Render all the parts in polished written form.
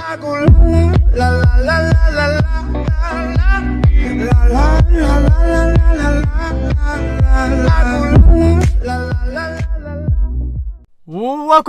Welcome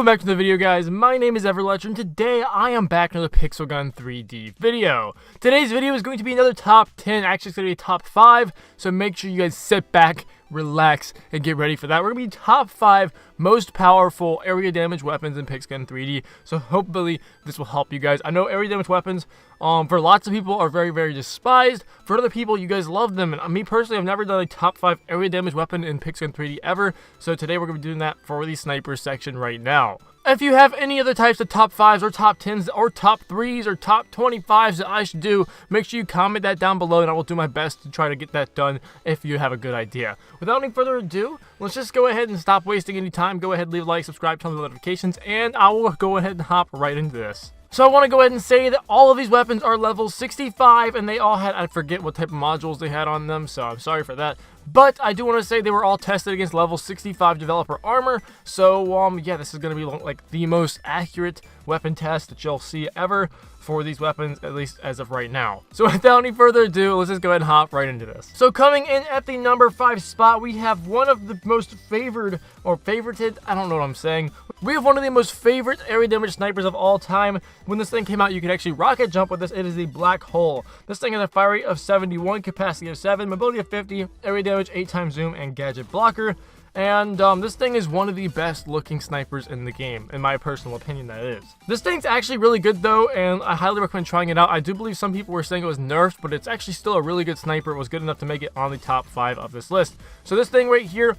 back to the video, guys. My name is Everletcher, and today I am back in another Pixel Gun 3D video. Today's video is going to be another top 10, actually it's going to be a top 5, so make sure you guys sit back, relax, and get ready for that. We're going to be top 5 most powerful area damage weapons in Pixel Gun 3D, so hopefully this will help you guys. I know area damage weapons, for lots of people, are very, very despised. For other people, you guys love them, and me personally, I've never done a top 5 area damage weapon in Pixel Gun 3D ever, so today we're going to be doing that for the sniper section right now. If you have any other types of top 5s or top 10s or top 3s or top 25s that I should do, make sure you comment that down below and I will do my best to try to get that done if you have a good idea. Without any further ado, let's just go ahead and stop wasting any time. Go ahead, leave a like, subscribe, turn on the notifications, and I will go ahead and hop right into this. So I want to go ahead and say that all of these weapons are level 65, and they all had, I forget what type of modules they had on them, so I'm sorry for that. But I do want to say they were all tested against level 65 developer armor, so yeah, this is going to be like the most accurate weapon test that you'll see ever for these weapons, at least as of right now. So without any further ado, let's just go ahead and hop right into this. So coming in at the number 5 spot, we have one of the most favored, or favorited, I don't know what I'm saying. We have one of the most favorite area damage snipers of all time. When this thing came out, you could actually rocket jump with this. It is the Black Hole. This thing has a fire rate of 71, capacity of 7, mobility of 50, area damage 8x zoom, and gadget blocker. And this thing is one of the best looking snipers in the game, in my personal opinion, that is. This thing's actually really good though, and I highly recommend trying it out. I do believe some people were saying it was nerfed, but it's actually still a really good sniper. It was good enough to make it on the top 5 of this list. So this thing right here,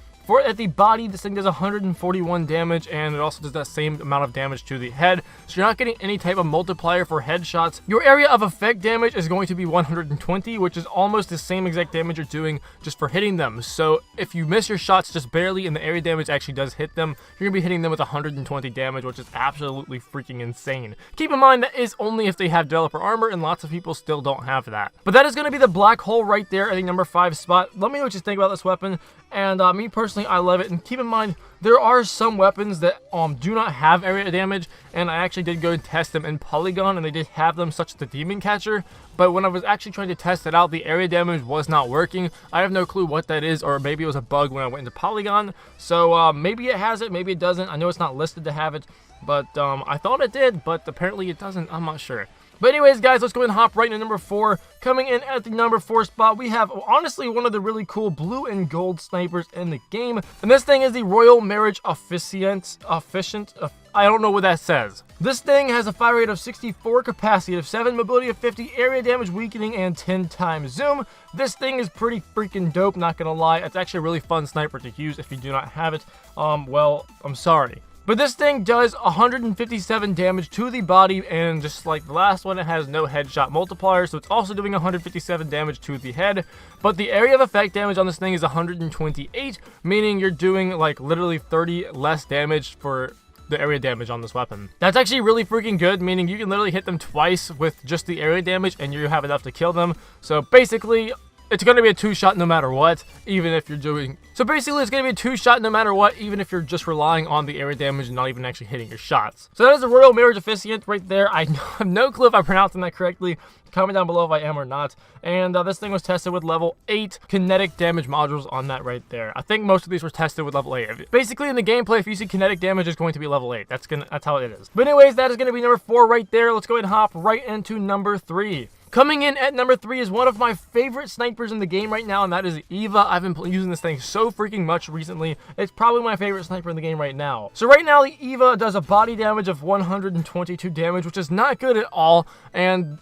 at the body, this thing does 141 damage, and it also does that same amount of damage to the head, so you're not getting any type of multiplier for headshots. Your area of effect damage is going to be 120, which is almost the same exact damage you're doing just for hitting them. So if you miss your shots just barely and the area damage actually does hit them, you're going to be hitting them with 120 damage, which is absolutely freaking insane. Keep in mind that is only if they have developer armor, and lots of people still don't have that. But that is going to be the Black Hole right there at the number 5 spot. Let me know what you think about this weapon. And me personally, I love it. And keep in mind, there are some weapons that do not have area damage, and I actually did go and test them in Polygon, and they did have them, such as the Demon Catcher. But when I was actually trying to test it out, the area damage was not working. I have no clue what that is, or maybe it was a bug when I went into Polygon. So maybe it has it, maybe it doesn't. I know it's not listed to have it, but I thought it did, but apparently it doesn't. I'm not sure. But anyways, guys, let's go ahead and hop right into number 4. Coming in at the number 4 spot, we have, honestly, one of the really cool blue and gold snipers in the game. And this thing is the Royal Marriage Officiant. I don't know what that says. This thing has a fire rate of 64, capacity of 7, mobility of 50, area damage weakening, and 10x zoom. This thing is pretty freaking dope, not gonna lie. It's actually a really fun sniper to use. If you do not have it, well, I'm sorry. But this thing does 157 damage to the body, and just like the last one, it has no headshot multiplier, so it's also doing 157 damage to the head. But the area of effect damage on this thing is 128, meaning you're doing like literally 30 less damage for the area damage on this weapon. That's actually really freaking good, meaning you can literally hit them twice with just the area damage, and you have enough to kill them. So basically, it's going to be a 2-shot no matter what, even if you're doing... So basically, it's going to be a 2-shot no matter what, even if you're just relying on the area damage and not even actually hitting your shots. So that is the Royal Marriage Officiant right there. I have no clue if I'm pronouncing that correctly. Comment down below if I am or not. And this thing was tested with level 8 kinetic damage modules on that right there. I think most of these were tested with level 8. Basically, in the gameplay, if you see kinetic damage, it's going to be level 8. That's how it is. But anyways, that is going to be number 4 right there. Let's go ahead and hop right into number 3. Coming in at number 3 is one of my favorite snipers in the game right now, and that is Eva. I've been using this thing so freaking much recently. It's probably my favorite sniper in the game right now. So right now, the Eva does a body damage of 122 damage, which is not good at all, and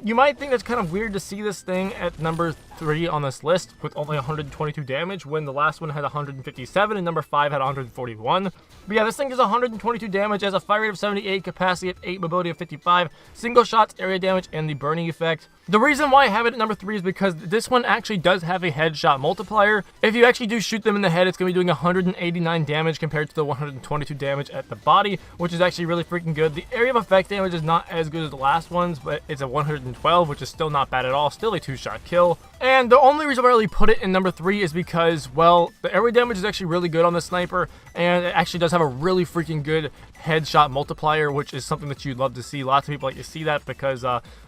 you might think that's kind of weird to see this thing at number 3 on this list with only 122 damage when the last one had 157 and number 5 had 141. But yeah, this thing does 122 damage, has a fire rate of 78, capacity of 8, mobility of 55, single shots, area damage, and the burning effect. The reason why I have it at number 3 is because this one actually does have a headshot multiplier. If you actually do shoot them in the head, it's going to be doing 189 damage compared to the 122 damage at the body, which is actually really freaking good. The area of effect damage is not as good as the last one's, but it's a 112, which is still not bad at all, still a 2-shot kill. And the only reason I really put it in number 3 is because, well, the area damage is actually really good on the sniper, and it actually does have a really freaking good headshot multiplier, which is something that you'd love to see. Lots of people like to see that because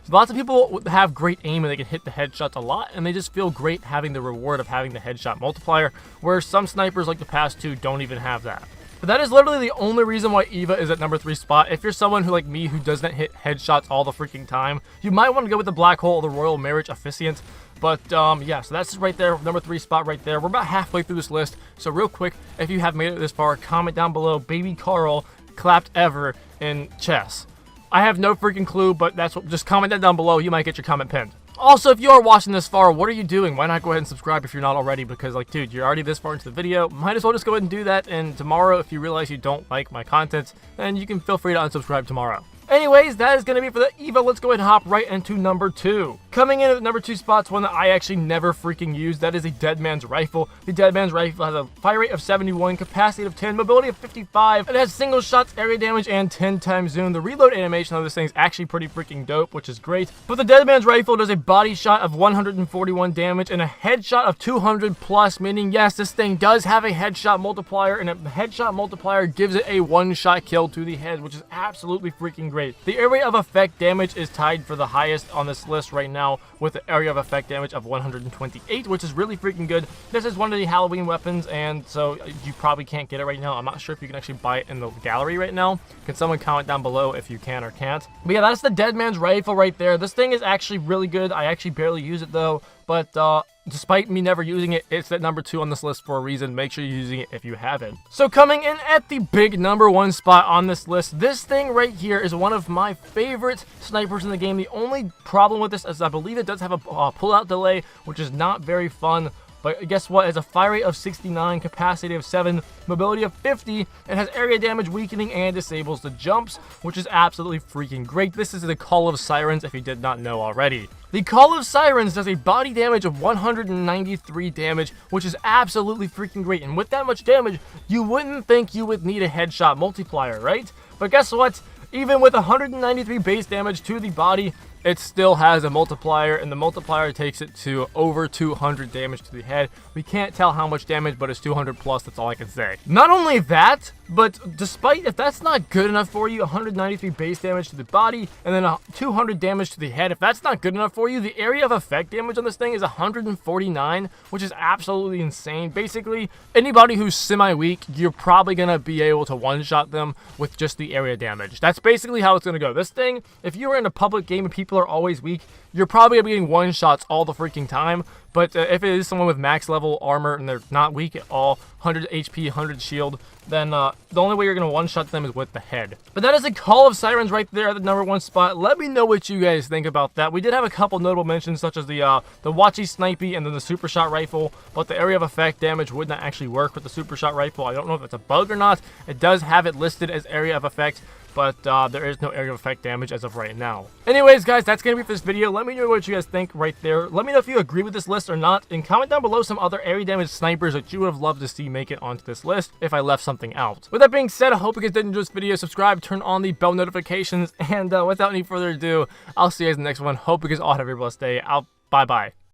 lots of people have great aim and they can hit the headshots a lot, and they just feel great having the reward of having the headshot multiplier, where some snipers like the past two don't even have that. But that is literally the only reason why Eva is at number 3 spot. If you're someone who, like me, who doesn't hit headshots all the freaking time, you might want to go with the Black Hole or the Royal Marriage Officiant. But, yeah, so that's right there, number 3 spot right there. We're about halfway through this list, so real quick, if you have made it this far, comment down below, Baby Carl clapped ever in chess. I have no freaking clue, but that's what, just comment that down below, you might get your comment pinned. Also, if you are watching this far, what are you doing? Why not go ahead and subscribe if you're not already? Because, like, dude, you're already this far into the video. Might as well just go ahead and do that. And tomorrow, if you realize you don't like my content, then you can feel free to unsubscribe tomorrow. Anyways, that is going to be for the Eva. Let's go ahead and hop right into number 2. Coming in at number 2 spot's one that I actually never freaking use. That is a Dead Man's Rifle. The Dead Man's Rifle has a fire rate of 71, capacity of 10, mobility of 55. It has single shots, area damage, and 10 times zoom. The reload animation of this thing is actually pretty freaking dope, which is great. But the Dead Man's Rifle does a body shot of 141 damage and a headshot of 200 plus, meaning yes, this thing does have a headshot multiplier, and a headshot multiplier gives it a 1-shot kill to the head, which is absolutely freaking great. The area of effect damage is tied for the highest on this list right now with the area of effect damage of 128, which is really freaking good. This is one of the Halloween weapons, and so you probably can't get it right now. I'm not sure if you can actually buy it in the gallery right now. Can someone comment down below if you can or can't? But yeah, that's the Dead Man's Rifle right there. This thing is actually really good. I actually barely use it though, but despite me never using it, it's at number 2 on this list for a reason. Make sure you're using it if you haven't. So coming in at the big number 1 spot on this list, this thing right here is one of my favorite snipers in the game. The only problem with this is I believe it does have a pull-out delay, which is not very fun. But guess what? It has a fire rate of 69, capacity of 7, mobility of 50. It has area damage, weakening, and disables the jumps, which is absolutely freaking great. This is the Call of Sirens, if you did not know already. The Call of Sirens does a body damage of 193 damage, which is absolutely freaking great. And with that much damage, you wouldn't think you would need a headshot multiplier, right? But guess what? Even with 193 base damage to the body, it still has a multiplier, and the multiplier takes it to over 200 damage to the head. We can't tell how much damage, but it's 200 plus, that's all I can say. Not only that, but despite, if that's not good enough for you, 193 base damage to the body, and then 200 damage to the head, if that's not good enough for you, the area of effect damage on this thing is 149, which is absolutely insane. Basically, anybody who's semi-weak, you're probably going to be able to one-shot them with just the area damage. That's basically how it's going to go. This thing, if you were in a public game and people are always weak, you're probably going to be getting one-shots all the freaking time. But if it is someone with max level armor and they're not weak at all, 100 HP, 100 shield, then the only way you're going to one-shot them is with the head. But that is a Call of Sirens right there at the number 1 spot. Let me know what you guys think about that. We did have a couple notable mentions, such as the Watchy Snipey and then the Super Shot Rifle, but the area of effect damage would not actually work with the Super Shot Rifle. I don't know if that's a bug or not. It does have it listed as area of effect, but there is no area of effect damage as of right now. Anyways, guys, that's going to be for this video. Let me know what you guys think right there. Let me know if you agree with this list or not, and comment down below some other area damage snipers that you would have loved to see make it onto this list if I left something out. With that being said, I hope you guys did enjoy this video. Subscribe, turn on the bell notifications, and without any further ado, I'll see you guys in the next one. Hope you guys all have a blessed day. Bye-bye.